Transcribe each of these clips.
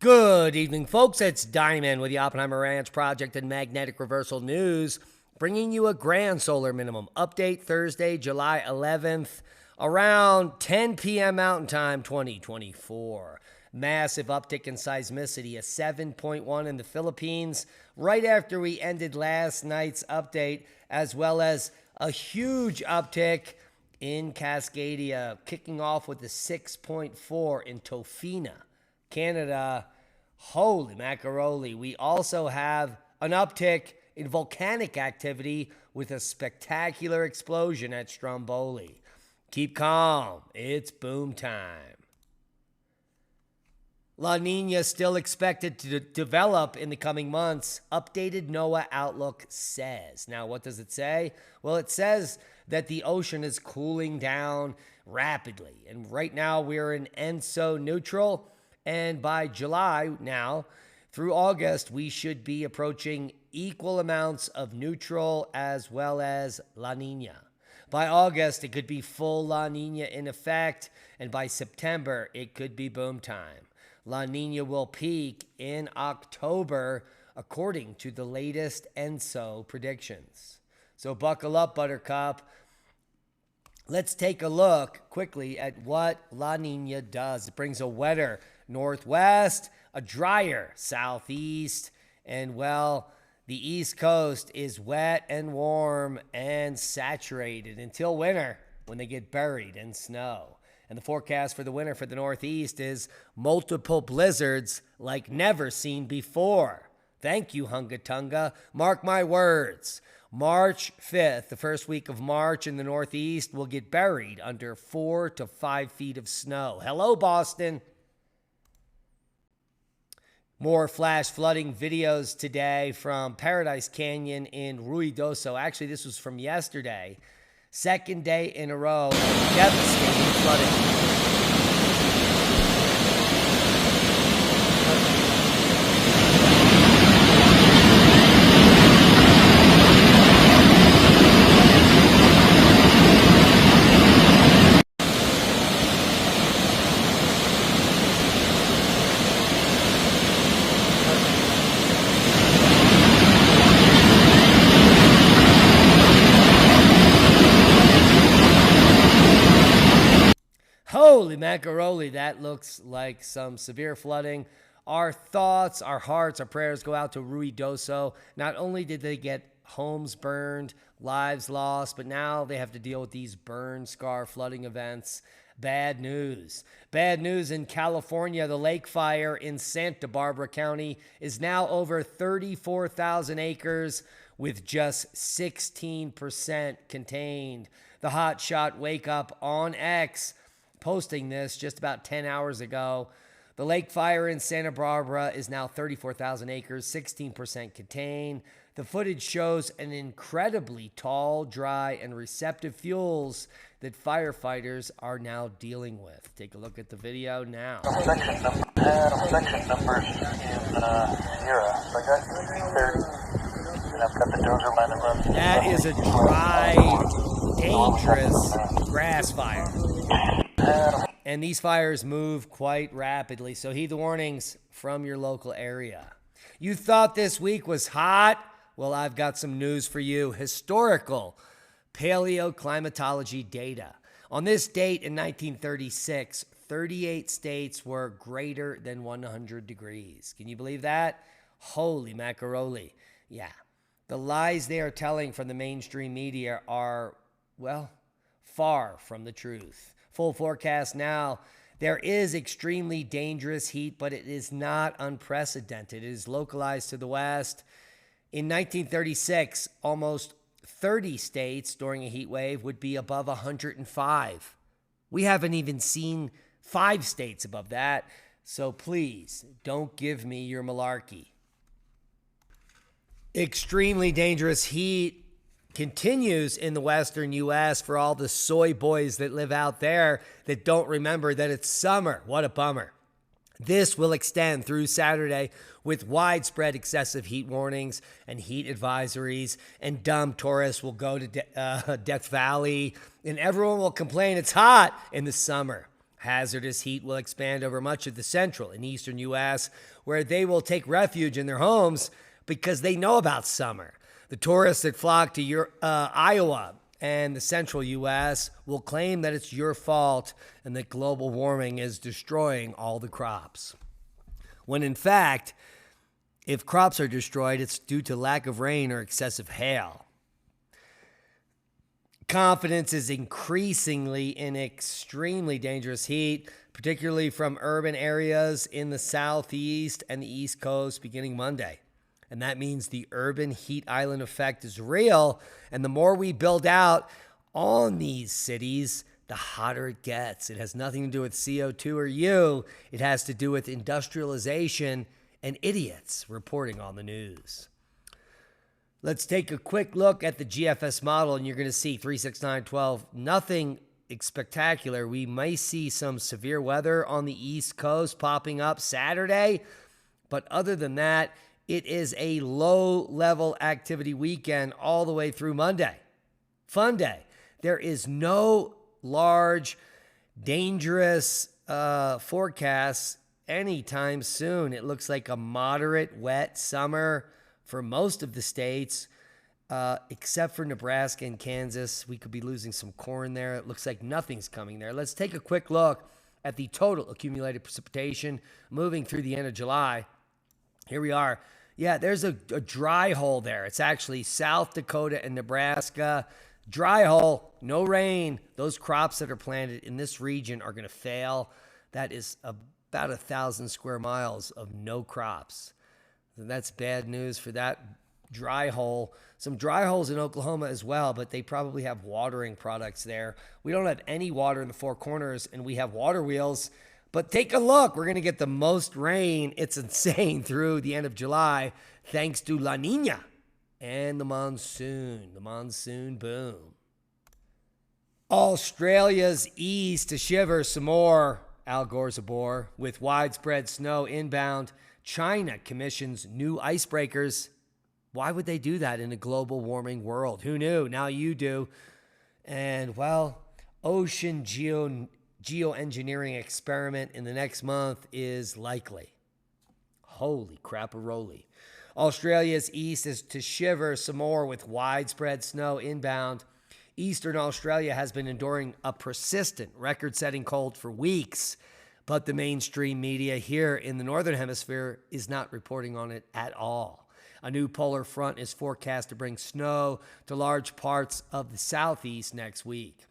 Good evening, folks. It's Diamond with the Oppenheimer Ranch Project and Magnetic Reversal News, bringing you a grand solar minimum update Thursday, July 11th, around 10 p.m. Mountain Time 2024. Massive uptick in seismicity, a 7.1 in the Philippines, right after we ended last night's update, as well as a huge uptick in Cascadia, kicking off with a 6.4 in Tofina, Canada. Holy macaroni. We also have an uptick in volcanic activity with a spectacular explosion at Stromboli. Keep calm. It's boom time. La Niña still expected to develop in the coming months, updated NOAA outlook says. Now, what does it say? Well, it says that the ocean is cooling down rapidly. And right now we're in ENSO neutral. And by July now through August, we should be approaching equal amounts of neutral as well as La Niña. By August, it could be full La Niña in effect. And by September, it could be boom time. La Niña will peak in October, according to the latest ENSO predictions. So buckle up, Buttercup. Let's take a look quickly at what La Niña does. It brings a wetter northwest, a drier southeast, and well, the East Coast is wet and warm and saturated until winter when they get buried in snow. And the forecast for the winter for the Northeast is multiple blizzards like never seen before. Thank you, Hunga Tunga. Mark my words. March 5th, the first week of March in the Northeast, will get buried under 4 to 5 feet of snow. Hello, Boston. More flash flooding videos today from Paradise Canyon in Ruidoso. Actually, this was from yesterday. Second day in a row of devastating flooding. Holy macaroni, that looks like some severe flooding. Our thoughts, our hearts, our prayers go out to Ruidoso. Not only did they get homes burned, lives lost, but now they have to deal with these burn scar flooding events. Bad news. Bad news in California. The lake fire in Santa Barbara County is now over 34,000 acres with just 16% contained. The hotshot wake up on X posting this just about 10 hours ago. The lake fire in Santa Barbara is now 34,000 acres, 16% contained. The footage shows an incredibly tall, dry, and receptive fuels that firefighters are now dealing with. Take a look at the video now. Section numbers in Sierra. So I got 30, and I've got the dozer line that runs. That is a dry, dangerous grass fire. And these fires move quite rapidly, so heed the warnings from your local area. You thought this week was hot? Well, I've got some news for you. Historical paleoclimatology data. On this date in 1936, 38 states were greater than 100 degrees. Can you believe that? Holy macaroni. Yeah. The lies they are telling from the mainstream media are, well, far from the truth. Full forecast now. There is extremely dangerous heat, but it is not unprecedented. It is localized to the west. In 1936, almost 30 states during a heat wave would be above 105. We haven't even seen 5 states above that. So please, don't give me your malarkey. Extremely dangerous heat continues in the western U.S. for all the soy boys that live out there that don't remember that it's summer. What a bummer. This will extend through Saturday with widespread excessive heat warnings and heat advisories, and dumb tourists will go to Death Valley, and everyone will complain it's hot in the summer. Hazardous heat will expand over much of the central and eastern U.S., where they will take refuge in their homes because they know about summer. The tourists that flock to Iowa and the central U.S. will claim that it's your fault and that global warming is destroying all the crops. When in fact, if crops are destroyed, it's due to lack of rain or excessive hail. Confidence is increasingly in extremely dangerous heat, particularly from urban areas in the southeast and the east coast beginning Monday. And that means the urban heat island effect is real. And the more we build out on these cities, the hotter it gets. It has nothing to do with CO2 or you. It has to do with industrialization and idiots reporting on the news. Let's take a quick look at the GFS model, and you're going to see 36912, nothing spectacular. We may see some severe weather on the East Coast popping up Saturday, but other than that, it is a low-level activity weekend all the way through Monday. Fun day. There is no large, dangerous forecasts anytime soon. It looks like a moderate, wet summer for most of the states, except for Nebraska and Kansas. We could be losing some corn there. It looks like nothing's coming there. Let's take a quick look at the total accumulated precipitation moving through the end of July. Here we are. Yeah, there's a dry hole there. It's actually South Dakota and Nebraska. Dry hole, no rain. Those crops that are planted in this region are going to fail. That is about 1,000 square miles of no crops. And that's bad news for that dry hole. Some dry holes in Oklahoma as well, but they probably have watering products there. We don't have any water in the Four Corners, and we have water wheels. But take a look. We're going to get the most rain. It's insane through the end of July, thanks to La Niña and the monsoon. The monsoon boom. Australia's east to shiver some more. Al Gore's aboard. With widespread snow inbound, China commissions new icebreakers. Why would they do that in a global warming world? Who knew? Now you do. And, well, ocean geoengineering experiment in the next month is likely. Holy crap-a-roly. Australia's east is to shiver some more with widespread snow inbound. Eastern Australia has been enduring a persistent record-setting cold for weeks, but the mainstream media here in the Northern Hemisphere is not reporting on it at all. A new polar front is forecast to bring snow to large parts of the southeast next week.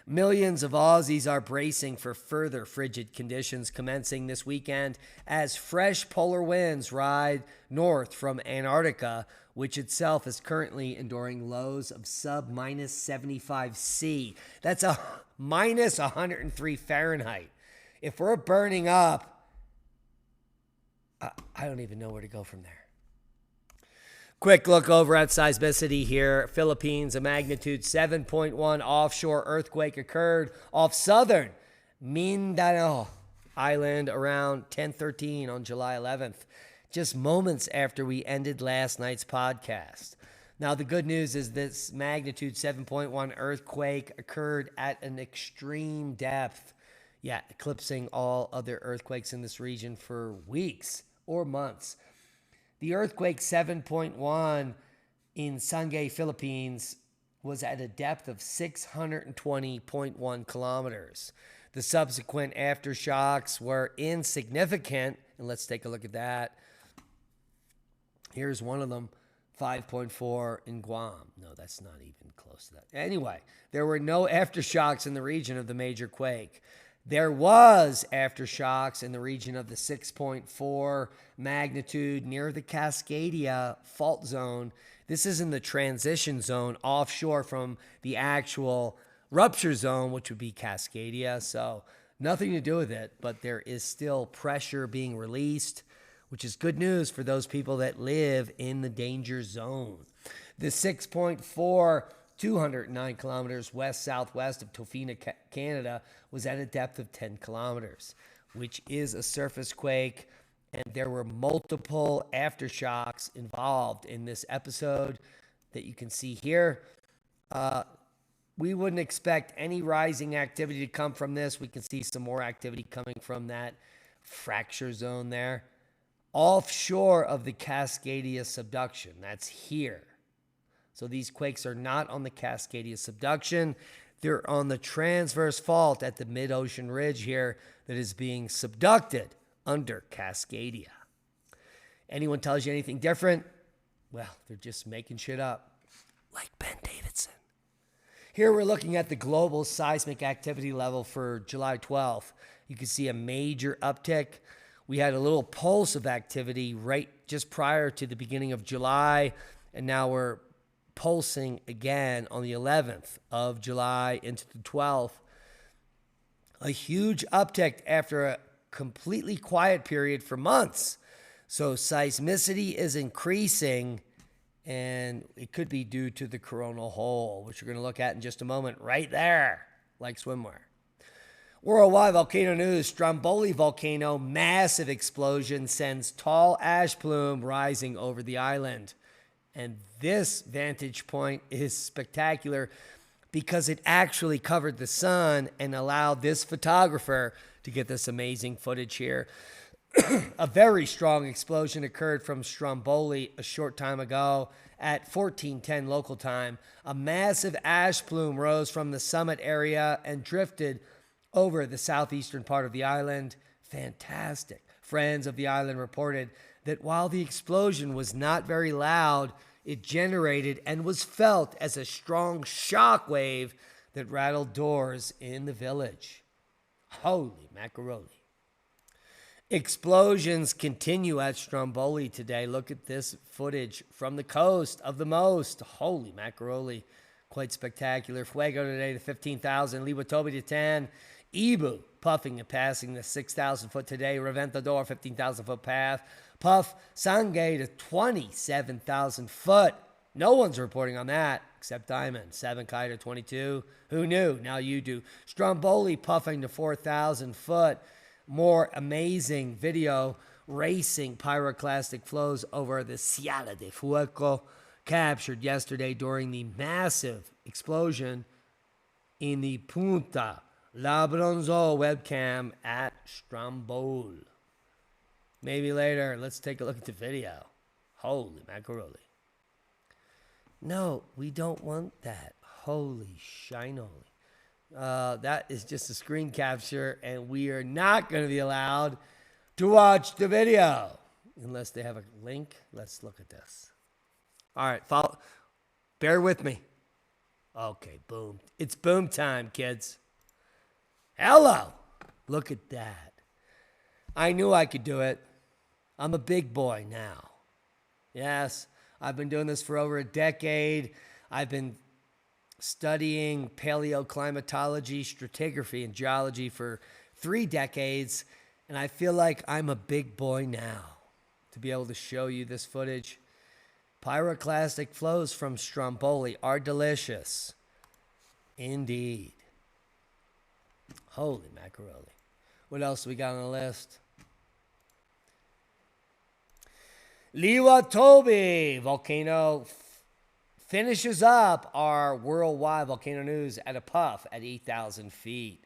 Millions of Aussies are bracing for further frigid conditions commencing this weekend as fresh polar winds ride north from Antarctica, which itself is currently enduring lows of sub-minus 75 C. That's a minus 103 Fahrenheit. If we're burning up, I don't even know where to go from there. Quick look over at seismicity here. Philippines, a magnitude 7.1 offshore earthquake occurred off southern Mindanao Island around 10:13 on July 11th, just moments after we ended last night's podcast. Now, the good news is this magnitude 7.1 earthquake occurred at an extreme depth, eclipsing all other earthquakes in this region for weeks or months. The earthquake 7.1 in Sangay, Philippines, was at a depth of 620.1 kilometers. The subsequent aftershocks were insignificant, and let's take a look at that. Here's one of them, 5.4 in Guam. No, that's not even close to that. Anyway, there were no aftershocks in the region of the major quake. There was aftershocks in the region of the 6.4 magnitude near the Cascadia fault zone. This is in the transition zone offshore from the actual rupture zone, which would be Cascadia. So nothing to do with it, but there is still pressure being released, which is good news for those people that live in the danger zone. The 6.4 209 kilometers west-southwest of Tofina, Canada, was at a depth of 10 kilometers, which is a surface quake, and there were multiple aftershocks involved in this episode that you can see here. we wouldn't expect any rising activity to come from this. We can see some more activity coming from that fracture zone there. Offshore of the Cascadia subduction, that's here. So these quakes are not on the Cascadia subduction. They're on the transverse fault at the mid-ocean ridge here that is being subducted under Cascadia. Anyone tells you anything different, well, they're just making shit up, like Ben Davidson. Here we're looking at the global seismic activity level for July 12th. You can see a major uptick. We had a little pulse of activity right just prior to the beginning of July, and now we're pulsing again on the 11th of July into the 12th. A huge uptick after a completely quiet period for months. So seismicity is increasing, and it could be due to the coronal hole, which we're going to look at in just a moment, right there, like swimwear. Worldwide volcano news: Stromboli volcano, massive explosion sends tall ash plume rising over the island. And this vantage point is spectacular because it actually covered the sun and allowed this photographer to get this amazing footage here. A very strong explosion occurred from Stromboli a short time ago at 14:10 local time. A massive ash plume rose from the summit area and drifted over the southeastern part of the island. Fantastic. Friends of the island reported that while the explosion was not very loud, it generated and was felt as a strong shock wave that rattled doors in the village. Holy macaroni. Explosions continue at Stromboli today. Look at this footage from the coast of the most. Holy macaroni. Quite spectacular. Fuego today to 15,000. Liwatobi to 10. Ibu puffing and passing the 6,000 foot today. Reventador 15,000 foot path. Puff Sangay to 27,000 foot. No one's reporting on that except Diamond. 7 Kai to 22. Who knew? Now you do. Stromboli puffing to 4,000 foot. More amazing video racing pyroclastic flows over the Sierra de Fuego, captured yesterday during the massive explosion in the Punta La Bronzo webcam at Stromboli. Maybe later, let's take a look at the video. Holy macaroni. No, we don't want that. Holy shinoly. That is just a screen capture, and we are not going to be allowed to watch the video unless they have a link. Let's look at this. All right, bear with me. Okay, boom. It's boom time, kids. Hello. Look at that. I knew I could do it. I'm a big boy now. Yes, I've been doing this for over a decade. I've been studying paleoclimatology, stratigraphy, and geology for 3 decades, and I feel like I'm a big boy now to be able to show you this footage. Pyroclastic flows from Stromboli are delicious. Indeed. Holy macaroni. What else we got on the list? Liwatobi volcano finishes up our worldwide volcano news at a puff at 8,000 feet.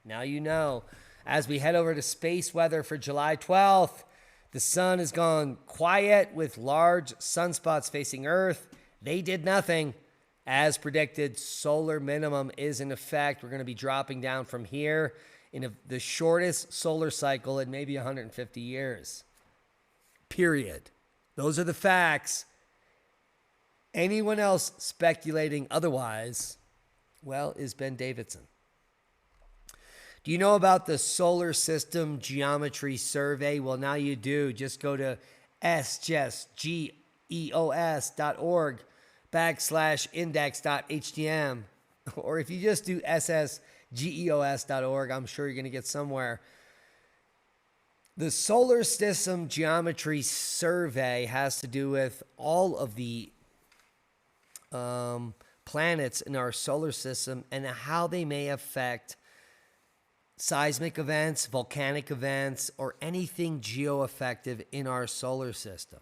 Now you know. As we head over to space weather for July 12th, the sun has gone quiet with large sunspots facing Earth. They did nothing. As predicted, solar minimum is in effect. We're going to be dropping down from here in the shortest solar cycle in maybe 150 years. Period. Those are the facts. Anyone else speculating otherwise, well, is Ben Davidson. Do you know about the Solar System Geometry Survey? Well, now you do. Just go to sgesgeos.org/index.htm. Or if you just do ssgeos.org, I'm sure you're going to get somewhere. The Solar System Geometry Survey has to do with all of the planets in our solar system and how they may affect seismic events, volcanic events, or anything geoaffective in our solar system.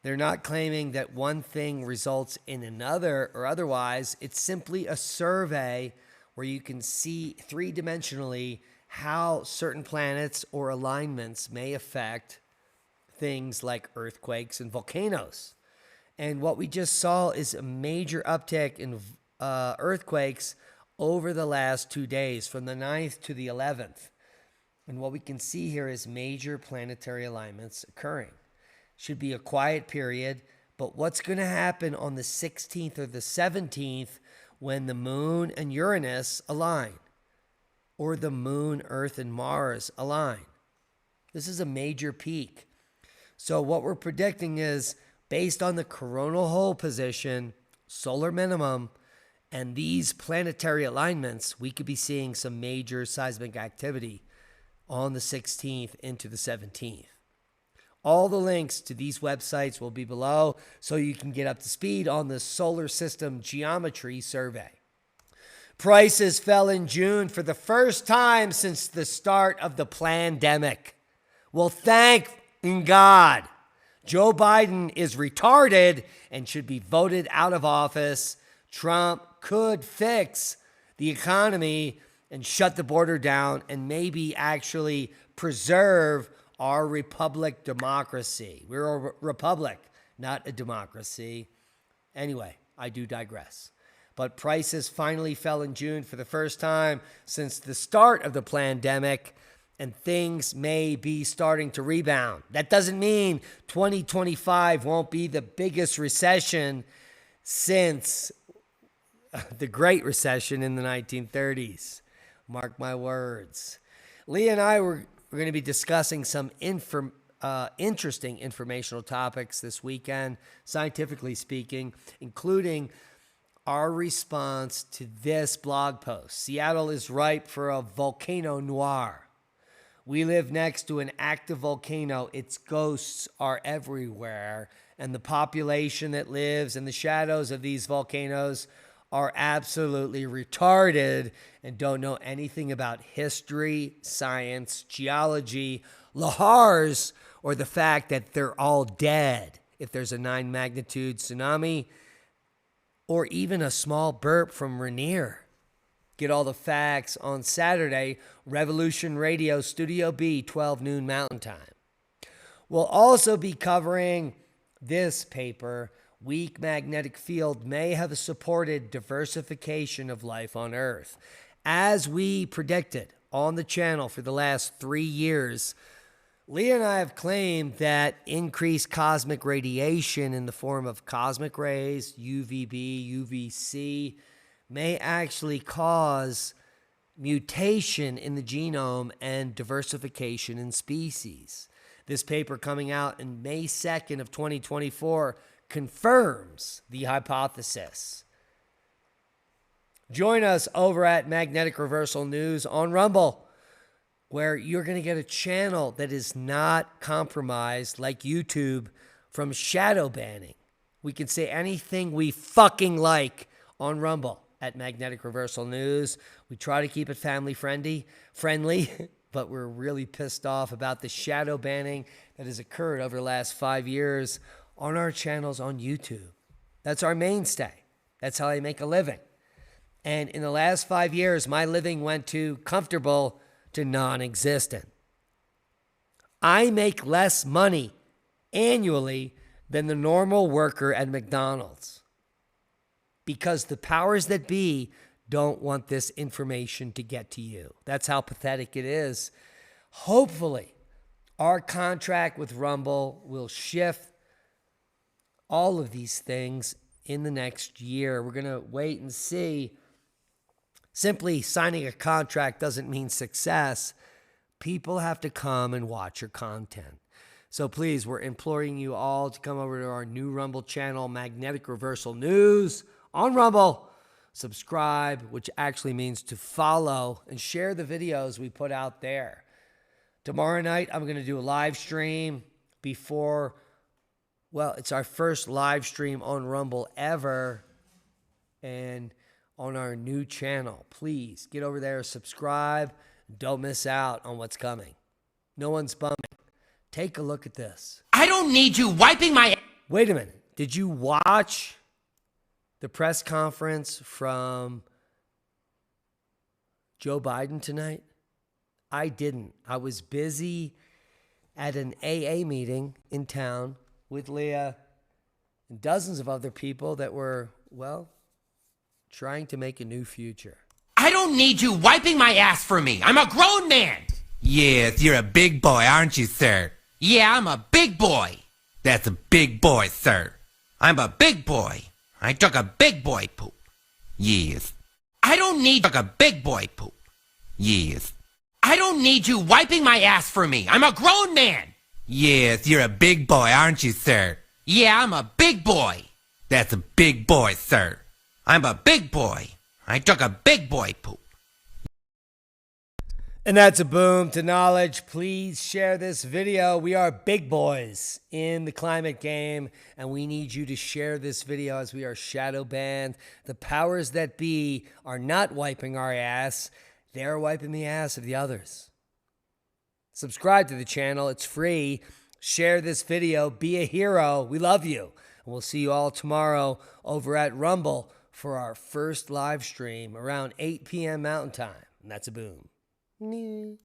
They're not claiming that one thing results in another or otherwise. It's simply a survey where you can see three-dimensionally how certain planets or alignments may affect things like earthquakes and volcanoes. And what we just saw is a major uptick in earthquakes over the last 2 days, from the 9th to the 11th. And what we can see here is major planetary alignments occurring. Should be a quiet period, but what's going to happen on the 16th or the 17th when the moon and Uranus align, or the moon, Earth, and Mars align? This is a major peak. So what we're predicting is, based on the coronal hole position, solar minimum, and these planetary alignments, we could be seeing some major seismic activity on the 16th into the 17th. All the links to these websites will be below so you can get up to speed on the solar system geometry survey. Prices fell in June for the first time since the start of the pandemic. Well, thank God. Joe Biden is retarded and should be voted out of office. Trump could fix the economy and shut the border down and maybe actually preserve our republic democracy. We're a republic, not a democracy. Anyway, I do digress. But prices finally fell in June for the first time since the start of the pandemic, and things may be starting to rebound. That doesn't mean 2025 won't be the biggest recession since the Great Recession in the 1930s. Mark my words. Lee and I were going to be discussing some interesting informational topics this weekend, scientifically speaking, including our response to this blog post. Seattle is ripe for a volcano noir. We live next to an active volcano. Its ghosts are everywhere, and the population that lives in the shadows of these volcanoes are absolutely retarded and don't know anything about history, science, geology, lahars, or the fact that they're all dead if there's a 9 magnitude tsunami or even a small burp from Rainier. Get all the facts on Saturday, Revolution Radio, Studio B, 12 noon Mountain Time. We'll also be covering this paper. Weak magnetic field may have supported diversification of life on Earth. As we predicted on the channel for the last 3 years, Lee and I have claimed that increased cosmic radiation in the form of cosmic rays, UVB, UVC, may actually cause mutation in the genome and diversification in species. This paper coming out in May 2nd of 2024 confirms the hypothesis. Join us over at Magnetic Reversal News on Rumble, where you're going to get a channel that is not compromised like YouTube from shadow banning. We can say anything we fucking like on Rumble at Magnetic Reversal News. We try to keep it family friendly, but we're really pissed off about the shadow banning that has occurred over the last 5 years on our channels on YouTube. That's our mainstay. That's how I make a living. And in the last 5 years, my living went to comfortable to non-existent. I make less money annually than the normal worker at McDonald's because the powers that be don't want this information to get to you. That's how pathetic it is. Hopefully, our contract with Rumble will shift all of these things in the next year. We're going to wait and see. Simply signing a contract doesn't mean success. People have to come and watch your content. So please, we're imploring you all to come over to our new Rumble channel, Magnetic Reversal News on Rumble. Subscribe, which actually means to follow, and share the videos we put out there. Tomorrow night, I'm going to do a live stream before, well, it's our first live stream on Rumble ever, and on our new channel. Please get over there, subscribe. Don't miss out on what's coming. No one's bumming. Take a look at this. I don't need you wiping my Wait a minute. Did you watch the press conference from Joe Biden tonight? I didn't. I was busy at an AA meeting in town with Leah and dozens of other people that were, well, trying to make a new future. I don't need you wiping my ass for me. I'm a grown man. Yes, you're a big boy, aren't you, sir? Yeah, I'm a big boy. That's a big boy, sir. I'm a big boy. I took a big boy poop. Yes. I don't need a big boy poop. Yes. I don't need you wiping my ass for me. I'm a grown man. Yes, you're a big boy, aren't you, sir? Yeah, I'm a big boy. That's a big boy, sir. I'm a big boy. I took a big boy poop. And that's a boom to knowledge. Please share this video. We are big boys in the climate game, and we need you to share this video as we are shadow banned. The powers that be are not wiping our ass. They're wiping the ass of the others. Subscribe to the channel. It's free. Share this video. Be a hero. We love you. And we'll see you all tomorrow over at Rumble for our first live stream around 8 p.m. Mountain Time. And that's a boom.